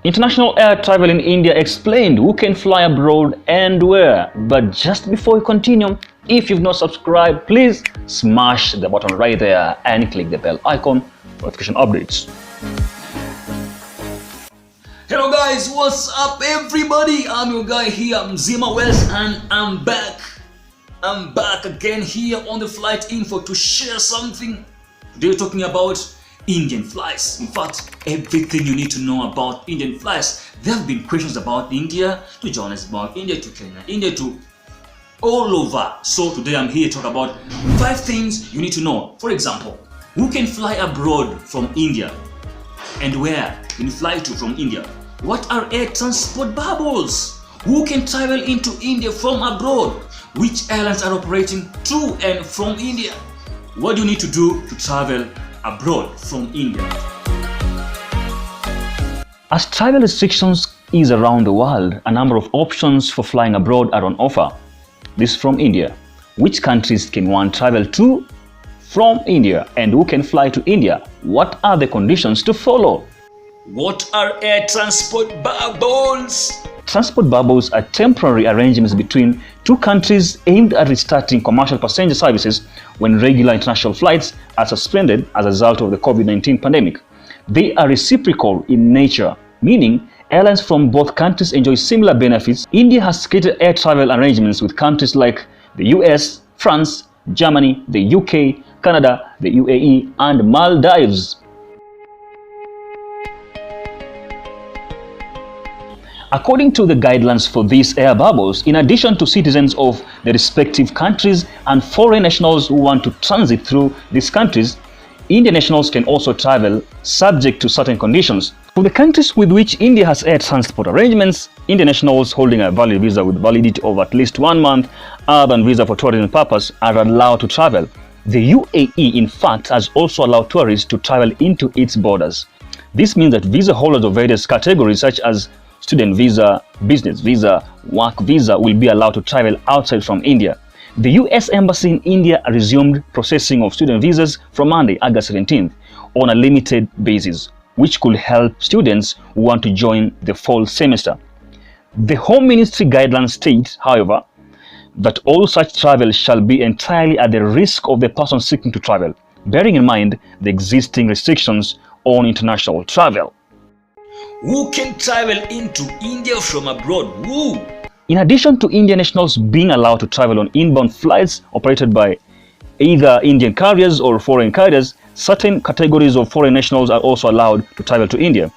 International air travel in India explained who can fly abroad and where. But just before we continue, if you've not subscribed, please smash the button right there and click the bell icon for notification updates. Hello guys, what's up everybody? I'm your guy here, Mzima West, and I'm back. I'm back again here on the flight info to share something. Today we're talking about Indian flights. In fact, everything you need to know about Indian flights. There have been questions about India to Johannesburg, India to Kenya, India to all over. So today I'm here to talk about 5 things you need to know. For example, who can fly abroad from India and where can you fly to from India? What are air transport bubbles? Who can travel into India from abroad? Which airlines are operating to and from India? What do you need to do to travel abroad from India? As travel restrictions ease around the world, a number of options for flying abroad are on offer. This from India. Which countries can one travel to from India, and who can fly to India? What are the conditions to follow? What are air transport bubbles? Transport bubbles are temporary arrangements between two countries aimed at restarting commercial passenger services when regular international flights are suspended as a result of the COVID-19 pandemic. They are reciprocal in nature, meaning airlines from both countries enjoy similar benefits. India has created air travel arrangements with countries like the US, France, Germany, the UK, Canada, the UAE, and Maldives. According to the guidelines for these air bubbles, in addition to citizens of the respective countries and foreign nationals who want to transit through these countries, Indian nationals can also travel subject to certain conditions. For the countries with which India has air transport arrangements, Indian nationals holding a valid visa with validity of at least 1 month, other than visa for tourism purpose, are allowed to travel. The UAE, in fact, has also allowed tourists to travel into its borders. This means that visa holders of various categories such as student visa, business visa, work visa will be allowed to travel outside from India. The US Embassy in India resumed processing of student visas from Monday, August 17th, on a limited basis, which could help students who want to join the fall semester. The Home Ministry guidelines state, however, that all such travel shall be entirely at the risk of the person seeking to travel, bearing in mind the existing restrictions on international travel. Who can travel into India from abroad? Who? In addition to Indian nationals being allowed to travel on inbound flights operated by either Indian carriers or foreign carriers, certain categories of foreign nationals are also allowed to travel to India.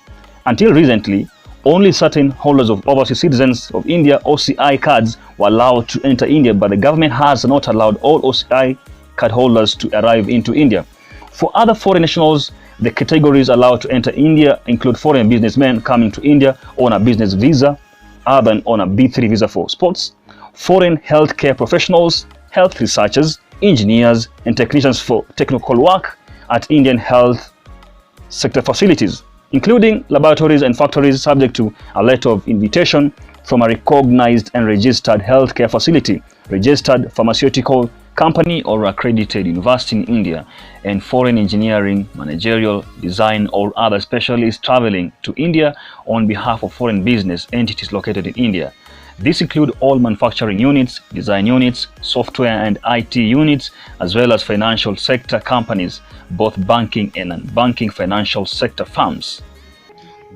Until recently, only certain holders of overseas citizens of India OCI cards were allowed to enter India, but the government has not allowed all OCI card holders to arrive into India. For other foreign nationals, the categories allowed to enter India include foreign businessmen coming to India on a business visa, other than on a B3 visa for sports, foreign healthcare professionals, health researchers, engineers, and technicians for technical work at Indian health sector facilities, including laboratories and factories subject to a letter of invitation from a recognized and registered healthcare facility, registered pharmaceutical company or accredited university in India, and foreign engineering, managerial, design, or other specialists traveling to India on behalf of foreign business entities located in India. These include all manufacturing units, design units, software and IT units, as well as financial sector companies, both banking and non-banking financial sector firms.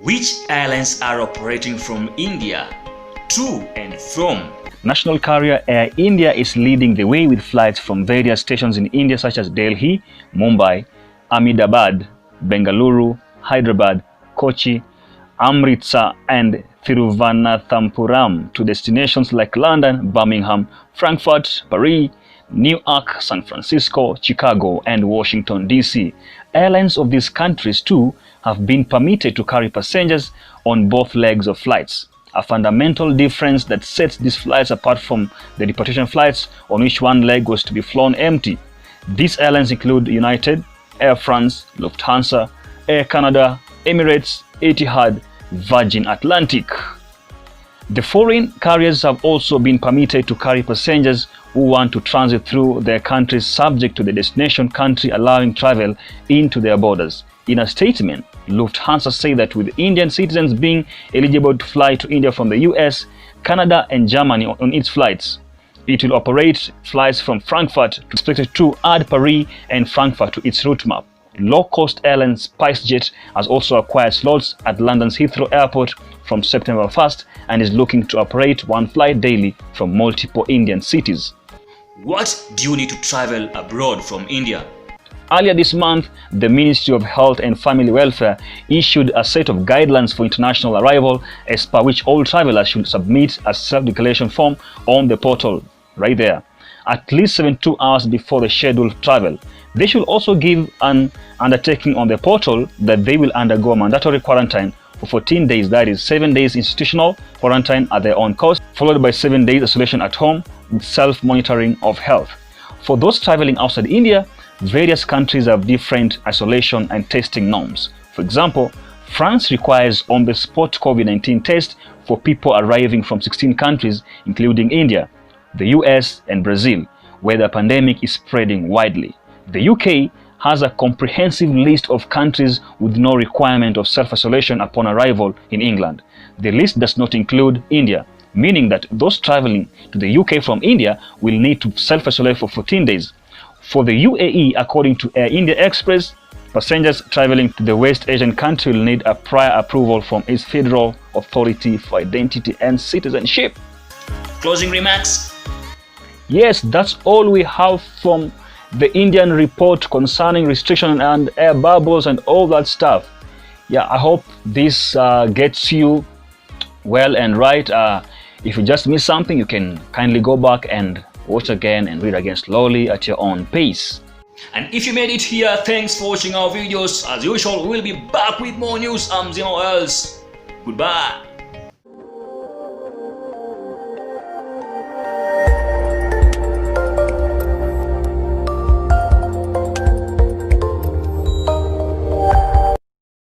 Which airlines are operating from India to and from? National carrier Air India is leading the way with flights from various stations in India such as Delhi, Mumbai, Ahmedabad, Bengaluru, Hyderabad, Kochi, Amritsar, and Thiruvananthapuram to destinations like London, Birmingham, Frankfurt, Paris, Newark, San Francisco, Chicago, and Washington, D.C. Airlines of these countries too have been permitted to carry passengers on both legs of flights. A fundamental difference that sets these flights apart from the departation flights on which one leg was to be flown empty. These airlines include United, Air France, Lufthansa, Air Canada, Emirates, Etihad, Virgin Atlantic. The foreign carriers have also been permitted to carry passengers who want to transit through their countries subject to the destination country allowing travel into their borders. In a statement, Lufthansa said that with Indian citizens being eligible to fly to India from the US, Canada and Germany on its flights, it will operate flights from Frankfurt, expected to add Paris and Frankfurt to its route map. Low-cost airline SpiceJet has also acquired slots at London's Heathrow Airport from September 1st and is looking to operate one flight daily from multiple Indian cities. What do you need to travel abroad from India? Earlier this month, the Ministry of Health and Family Welfare issued a set of guidelines for international arrival, as per which all travelers should submit a self-declaration form on the portal right there, at least 72 hours before the scheduled travel. They should also give an undertaking on the portal that they will undergo a mandatory quarantine for 14 days, that is 7 days institutional quarantine at their own cost, followed by 7 days isolation at home with self-monitoring of health. For those traveling outside India, various countries have different isolation and testing norms. For example, France requires on-the-spot COVID-19 test for people arriving from 16 countries, including India, the US and Brazil, where the pandemic is spreading widely. The UK has a comprehensive list of countries with no requirement of self-isolation upon arrival in England. The list does not include India, meaning that those traveling to the UK from India will need to self-isolate for 14 days. For the UAE, according to Air India Express, passengers traveling to the West Asian country will need a prior approval from its Federal Authority for Identity and Citizenship. Closing remarks? Yes, that's all we have from the Indian report concerning restriction and air bubbles and all that stuff. Yeah, I hope this gets you well and right. If you just missed something, you can kindly go back and watch again and read again slowly at your own pace. And if you made it here, thanks for watching our videos. As usual, we'll be back with more news. I'm Zima Wells. Goodbye.